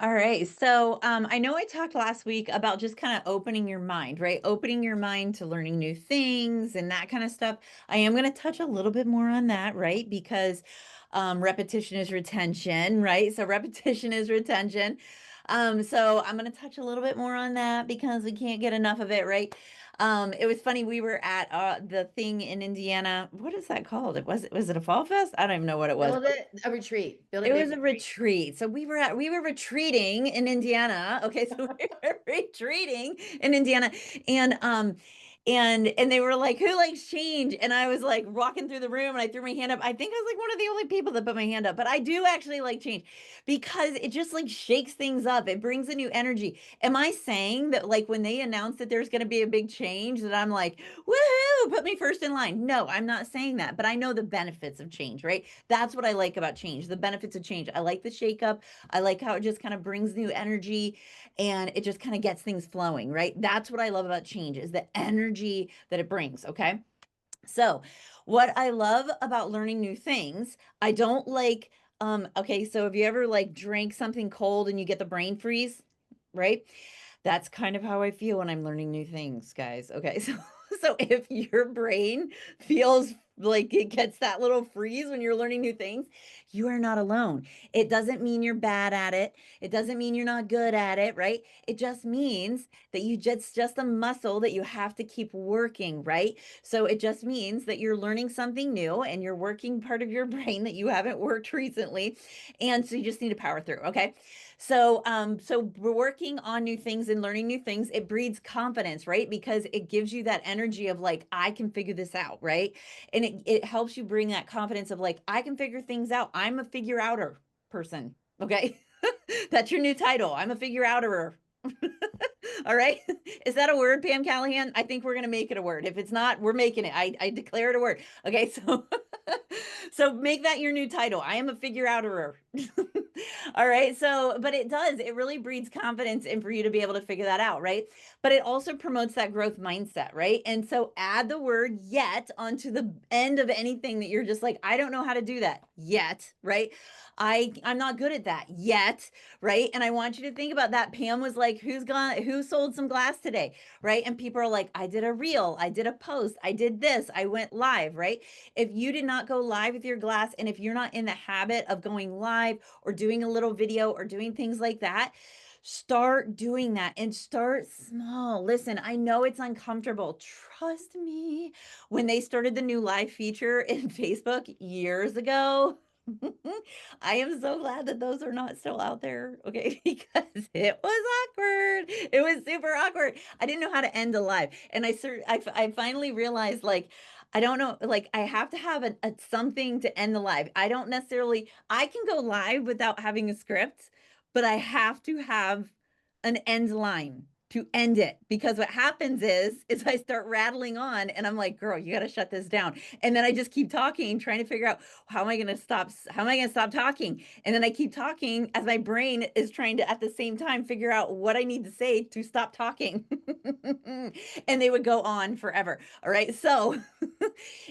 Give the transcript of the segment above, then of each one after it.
All right. So I know I talked last week about just kind of opening your mind, right? Opening your mind to learning new things and that kind of stuff. I am going to touch a little bit more on that, right? Because repetition is retention, right? So repetition is retention. So I'm going to touch a little bit more on that because we can't get enough of it, right? It was funny. We were at the thing in Indiana. What is that called? Was it a fall fest? I don't even know what it was. Build it a retreat. Build it It big was a retreat. retreat. So we were retreating in Indiana. Okay, so we were retreating in Indiana and they were like, "Who likes change?" And I was like walking through the room and I threw my hand up. I think I was like one of the only people that put my hand up, but I do actually like change because it just like shakes things up. It brings a new energy. Am I saying that like when they announce that there's going to be a big change that I'm like, "Woohoo, put me first in line." No, I'm not saying that, but I know the benefits of change, right? That's what I like about change, the benefits of change. I like the shakeup. I like how it just kind of brings new energy and it just kind of gets things flowing, right? That's what I love about change is the energy that it brings, okay? So, what I love about learning new things, I don't like okay, so have you ever like drank something cold and you get the brain freeze, right? That's kind of how I feel when I'm learning new things, guys. Okay, so if your brain feels like it gets that little freeze when you're learning new things, you are not alone. It doesn't mean you're bad at it. It doesn't mean you're not good at it, right? It just means that just a muscle that you have to keep working, right? So it just means that you're learning something new and you're working part of your brain that you haven't worked recently. And so you just need to power through, okay? So we're working on new things and learning new things. It breeds confidence, right? Because it gives you that energy of like, I can figure this out, right? And it helps you bring that confidence of like, I can figure things out. I'm a figure outer person. Okay. That's your new title. I'm a figure outerer. All right. Is that a word, Pam Callahan? I think we're going to make it a word. If it's not, we're making it. I declare it a word. Okay. So, so make that your new title. I am a figure outerer. All right. So, but it does, it really breeds confidence and for you to be able to figure that out. Right. But it also promotes that growth mindset. Right. And so add the word yet onto the end of anything that you're just like, I don't know how to do that yet. Right. I'm not good at that yet, right? And I want you to think about that. Pam was like, who sold some glass today, right? And people are like, I did a reel, I did a post, I did this, I went live, right? If you did not go live with your glass, and if you're not in the habit of going live or doing a little video or doing things like that, start doing that and start small. Listen, I know it's uncomfortable. Trust me. When they started the new live feature in Facebook years ago, I am so glad that those are not still out there, okay? Because it was awkward. It was super awkward. I didn't know how to end a live, and I finally realized like I don't know, like I have to have a something to end the live. I don't necessarily. I can go live without having a script, but I have to have an end line to end it because what happens is I start rattling on and I'm like, girl, you got to shut this down. And then I just keep talking, trying to figure out how am I going to stop talking? And then I keep talking as my brain is trying to at the same time figure out what I need to say to stop talking. And they would go on forever. All right. So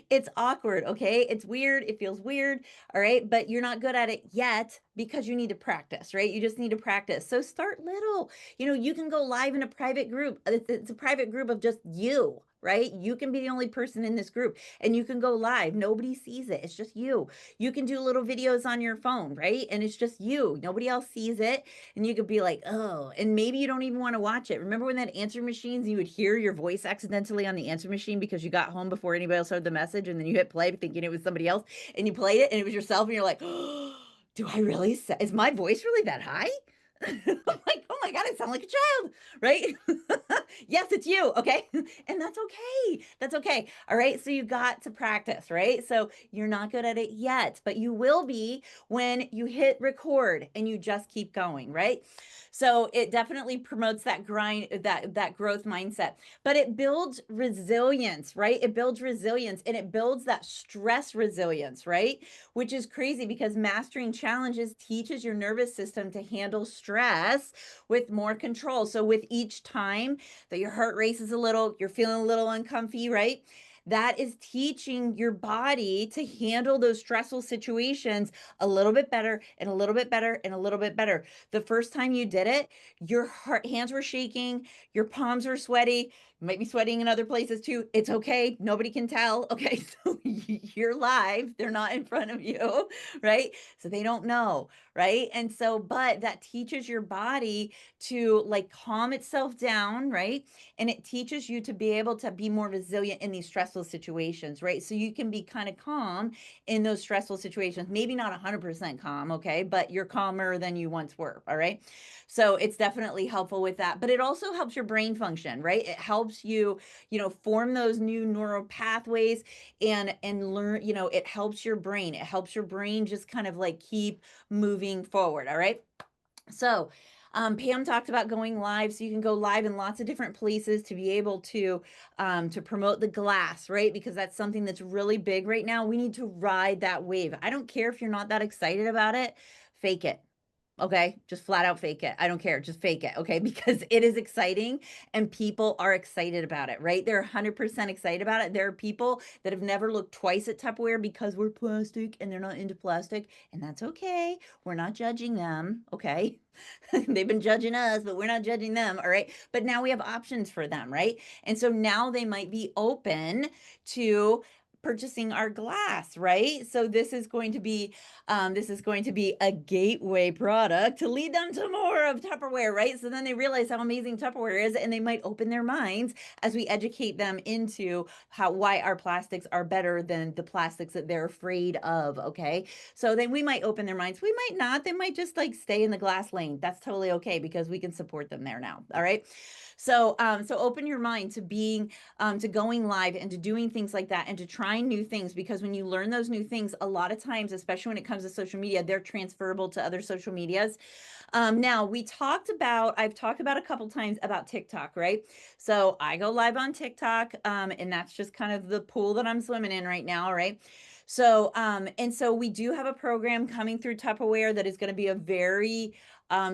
it's awkward, okay? It's weird, it feels weird, all right? But you're not good at it yet because you need to practice, right? You just need to practice. So start little. You know, you can go live in a private group. It's a private group of just you, right? You can be the only person in this group and you can go live. Nobody sees it. It's just you. You can do little videos on your phone, right? And it's just you. Nobody else sees it. And you could be like, oh, and maybe you don't even want to watch it. Remember when that answer machines, you would hear your voice accidentally on the answer machine because you got home before anybody else heard the message and then you hit play thinking it was somebody else and you played it and it was yourself and you're like, oh, do I really say, is my voice really that high? I'm like, oh my God, I sound like a child, right? Yes, it's you. Okay. And that's okay. That's okay. All right. So you got to practice, right? So you're not good at it yet, but you will be when you hit record and you just keep going, right? So it definitely promotes that that growth mindset, but it builds resilience, right? It builds resilience and it builds that stress resilience, right? Which is crazy because mastering challenges teaches your nervous system to handle stress with more control. So with each time that your heart races a little, you're feeling a little uncomfy, right? that is teaching your body to handle those stressful situations a little bit better and a little bit better and a little bit better. The first time you did it, your hands were shaking, your palms were sweaty, you might be sweating in other places too. It's okay. Nobody can tell. Okay. So you're live. They're not in front of you, right? So they don't know, right? And so, but that teaches your body to like calm itself down, right? And it teaches you to be able to be more resilient in these stressful situations, right? So you can be kind of calm in those stressful situations. Maybe not 100% calm, okay? But you're calmer than you once were, all right? So it's definitely helpful with that. But it also helps your brain function, right? It helps you, form those new neural pathways and learn, it helps your brain. It helps your brain just kind of like keep moving forward, all right? So, Pam talked about going live, so you can go live in lots of different places to be able to promote the glass, right? Because that's something that's really big right now. We need to ride that wave. I don't care if you're not that excited about it, fake it. Okay, just flat out fake it. I don't care, just fake it, okay? Because it is exciting and people are excited about it, right? They're 100% excited about it. There are people that have never looked twice at Tupperware because we're plastic and they're not into plastic, and that's okay. We're not judging them, okay? They've been judging us, but we're not judging them, all right? But now we have options for them, right? And so now they might be open to purchasing our glass, right? So this is going to be a gateway product to lead them to more of Tupperware, right? So then they realize how amazing Tupperware is, and they might open their minds as we educate them into why our plastics are better than the plastics that they're afraid of. Okay, so then we might open their minds. We might not. They might just like stay in the glass lane. That's totally okay because we can support them there now. All right. So open your mind to being to going live and to doing things like that and to trying new things, because when you learn those new things, a lot of times, especially when it comes to social media, they're transferable to other social medias. Now I've talked about a couple times about TikTok, right? So I go live on TikTok, and that's just kind of the pool that I'm swimming in right now, right? So we do have a program coming through Tupperware that is going to be a very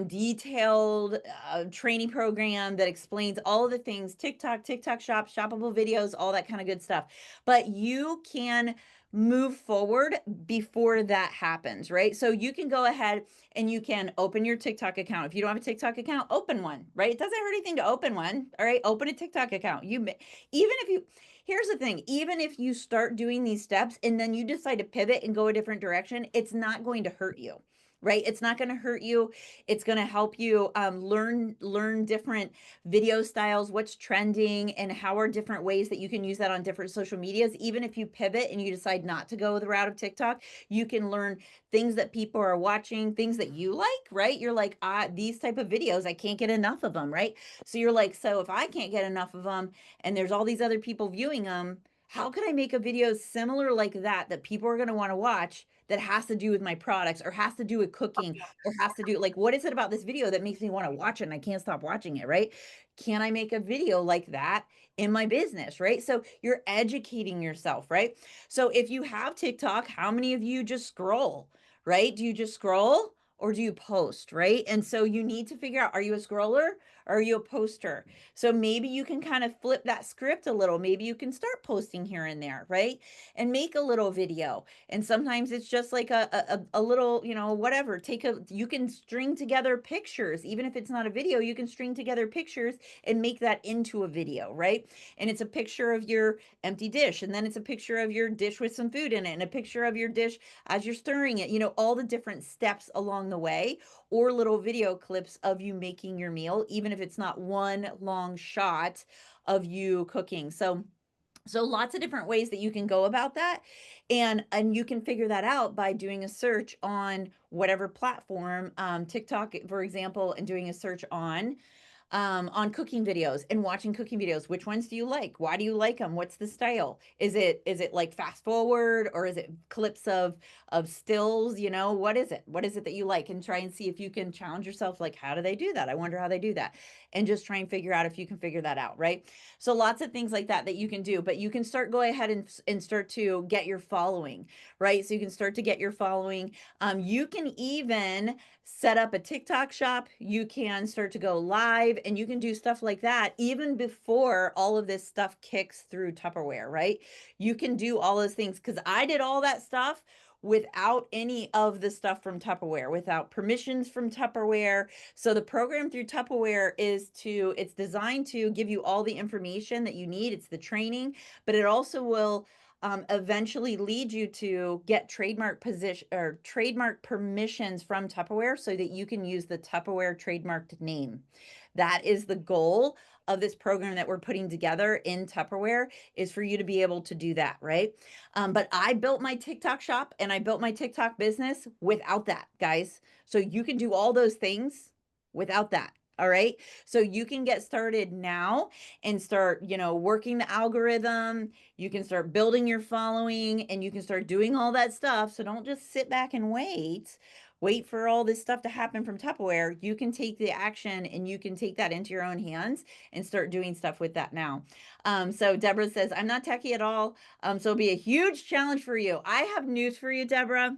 detailed training program that explains all of the things: TikTok, TikTok shop, shoppable videos, all that kind of good stuff. But you can move forward before that happens, right? So you can go ahead and you can open your TikTok account. If you don't have a TikTok account, open one, right? It doesn't hurt anything to open one, all right? Open a TikTok account. Even if you, here's the thing, even if you start doing these steps and then you decide to pivot and go a different direction, it's not going to hurt you, right? It's not going to hurt you. It's going to help you learn different video styles, what's trending, and how are different ways that you can use that on different social medias. Even if you pivot and you decide not to go the route of TikTok, you can learn things that people are watching, things that you like, right? You're like, these type of videos, I can't get enough of them, right? So you're like, so if I can't get enough of them and there's all these other people viewing them, how can I make a video similar like that people are going to want to watch, that has to do with my products or has to do with cooking or has to do, like, what is it about this video that makes me want to watch it and I can't stop watching it, right? Can I make a video like that in my business, right? So you're educating yourself, right? So if you have TikTok, how many of you just scroll, right? Do you just scroll or do you post, right? And so you need to figure out, are you a scroller or are you a poster? So maybe you can kind of flip that script a little. Maybe you can start posting here and there, right? And make a little video. And sometimes it's just like a little, whatever. You can string together pictures. Even if it's not a video, you can string together pictures and make that into a video, right? And it's a picture of your empty dish, and then it's a picture of your dish with some food in it, and a picture of your dish as you're stirring it, all the different steps along the way, or little video clips of you making your meal, even if it's not one long shot of you cooking. So lots of different ways that you can go about that, and you can figure that out by doing a search on whatever platform, TikTok, for example, and doing a search on cooking videos and watching cooking videos. Which ones do you like? Why do you like them? What's the style? Is it like fast forward, or is it clips of stills? What is it? What is it that you like? And try and see if you can challenge yourself, like, how do they do that? I wonder how they do that. And just try and figure out if you can figure that out, right? So lots of things like that you can do, but you can go ahead and start to get your following, right? So you can start to get your following. You can even set up a TikTok shop. You can start to go live and you can do stuff like that even before all of this stuff kicks through Tupperware, right? You can do all those things because I did all that stuff without any of the stuff from Tupperware, without permissions from Tupperware. So the program through Tupperware it's designed to give you all the information that you need. It's the training, but it also will eventually lead you to get trademark position or trademark permissions from Tupperware so that you can use the Tupperware trademarked name. That is the goal of this program that we're putting together in Tupperware, is for you to be able to do that, right? But I built my TikTok shop and I built my TikTok business without that, guys. So you can do all those things without that. All right. So you can get started now and start, working the algorithm. You can start building your following and you can start doing all that stuff. So don't just sit back and wait for all this stuff to happen from Tupperware. You can take the action and you can take that into your own hands and start doing stuff with that now. So Deborah says, I'm not techie at all. So it'll be a huge challenge for you. I have news for you, Deborah.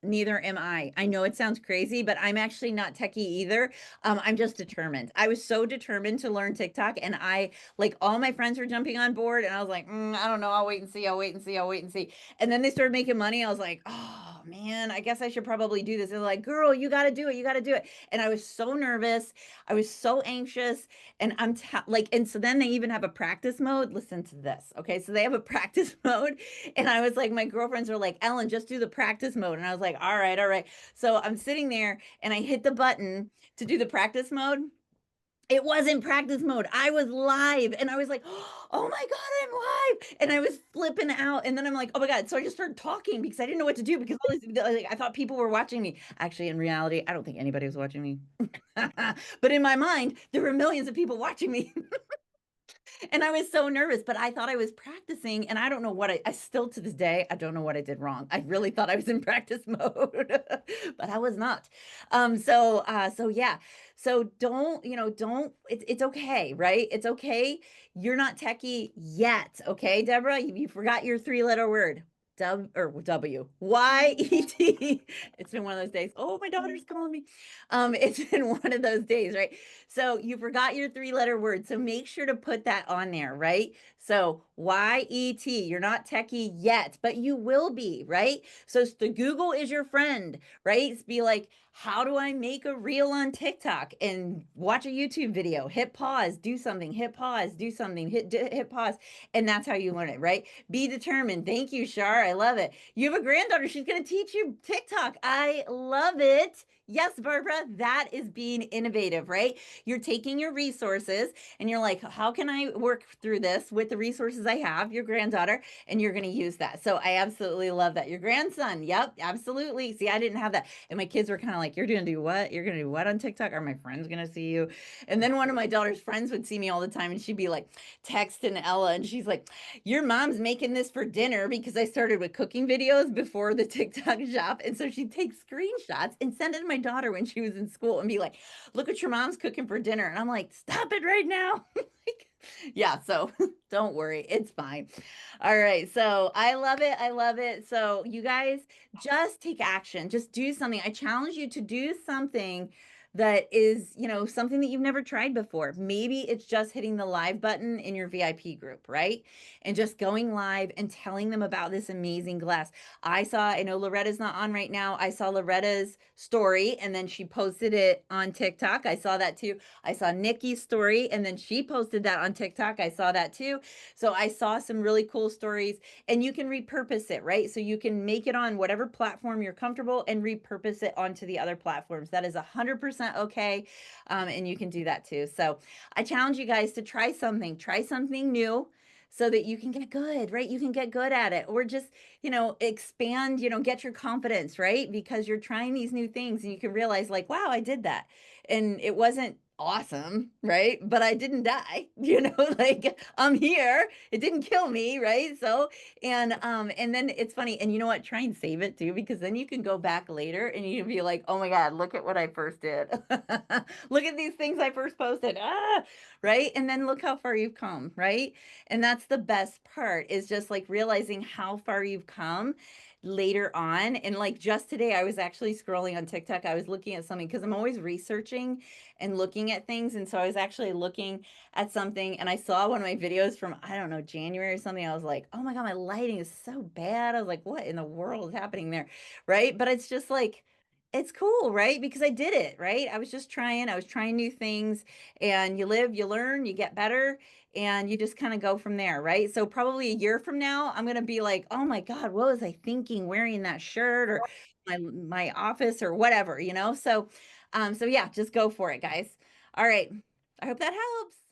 Neither am I. I know it sounds crazy, but I'm actually not techie either. I'm just determined. I was so determined to learn TikTok, and like all my friends were jumping on board, and I was like, I don't know. I'll wait and see. I'll wait and see. I'll wait and see. And then they started making money. I was like, oh man, I guess I should probably do this. And they're like, girl, you got to do it. You got to do it. And I was so nervous. I was so anxious. And and so then they even have a practice mode. Listen to this. Okay. So they have a practice mode. And I was like, my girlfriends were like, Ellen, just do the practice mode. And I was like, all right, all right. So I'm sitting there and I hit the button to do the practice mode. It wasn't practice mode. I was live and I was like, oh my God, I'm live. And I was flipping out. And then I'm like, oh my God. So I just started talking because I didn't know what to do because I thought people were watching me. Actually, in reality, I don't think anybody was watching me. But in my mind, there were millions of people watching me. And I was so nervous, but I thought I was practicing. And I don't know what I still to this day, I don't know what I did wrong. I really thought I was in practice mode, but I was not. So yeah. So it's okay, right? It's okay. You're not techie yet. Okay, Deborah, you forgot your 3-letter word. WYET. It's been one of those days. Oh, my daughter's calling me. It's been one of those days, right? So you forgot your 3-letter word. So make sure to put that on there, right? So YET, you're not techie yet, but you will be, right? So the Google is your friend, right? It's be like, how do I make a reel on TikTok? And watch a YouTube video, hit pause, do something, hit pause, do something, hit pause. And that's how you learn it, right? Be determined. Thank you, Shar. I love it. You have a granddaughter. She's going to teach you TikTok. I love it. Yes, Barbara, that is being innovative, right? You're taking your resources and you're like, how can I work through this with the resources I have, your granddaughter, and you're going to use that. So I absolutely love that. Your grandson. Yep, absolutely. See, I didn't have that. And my kids were kind of like, you're going to do what? You're going to do what on TikTok? Are my friends going to see you? And then one of my daughter's friends would see me all the time and she'd be like texting Ella and she's like, your mom's making this for dinner, because I started with cooking videos before the TikTok shop. And so she'd take screenshots and send it to my daughter when she was in school and be like, look what your mom's cooking for dinner. And I'm like, stop it right now. Yeah, so don't worry, it's fine. All right, so I love it. I love it. So you guys just take action, just do something. I challenge you to do something that is, something that you've never tried before. Maybe it's just hitting the live button in your VIP group, right? And just going live and telling them about this amazing glass. I know Loretta's not on right now. I saw Loretta's story and then she posted it on TikTok. I saw that too. I saw Nikki's story and then she posted that on TikTok. I saw that too. So I saw some really cool stories, and you can repurpose it, right? So you can make it on whatever platform you're comfortable and repurpose it onto the other platforms. That is 100% okay. And you can do that too. So I challenge you guys to try something new so that you can get good, right? You can get good at it, or just, expand, get your confidence, right? Because you're trying these new things and you can realize like, wow, I did that. And it wasn't awesome, right? But I didn't die, like I'm here. It didn't kill me, right? So, and then it's funny, and you know what? Try and save it too, because then you can go back later and you can be like, oh my God, look at what I first did. Look at these things I first posted. Right? And then look how far you've come, right? And that's the best part, is just like realizing how far you've come later on. And like just today, I was actually scrolling on TikTok. I was looking at something because I'm always researching and looking at things. And so I was actually looking at something and I saw one of my videos from, I don't know, January or something. I was like, oh my God, my lighting is so bad. I was like, what in the world is happening there? Right. But it's just like, it's cool, right? Because I did it, right? I was trying new things, and you live, you learn, you get better, and you just kind of go from there, right? So probably a year from now, I'm gonna be like, oh my God, what was I thinking wearing that shirt or my office or whatever, you know? So so yeah, just go for it, guys. All right. I hope that helps.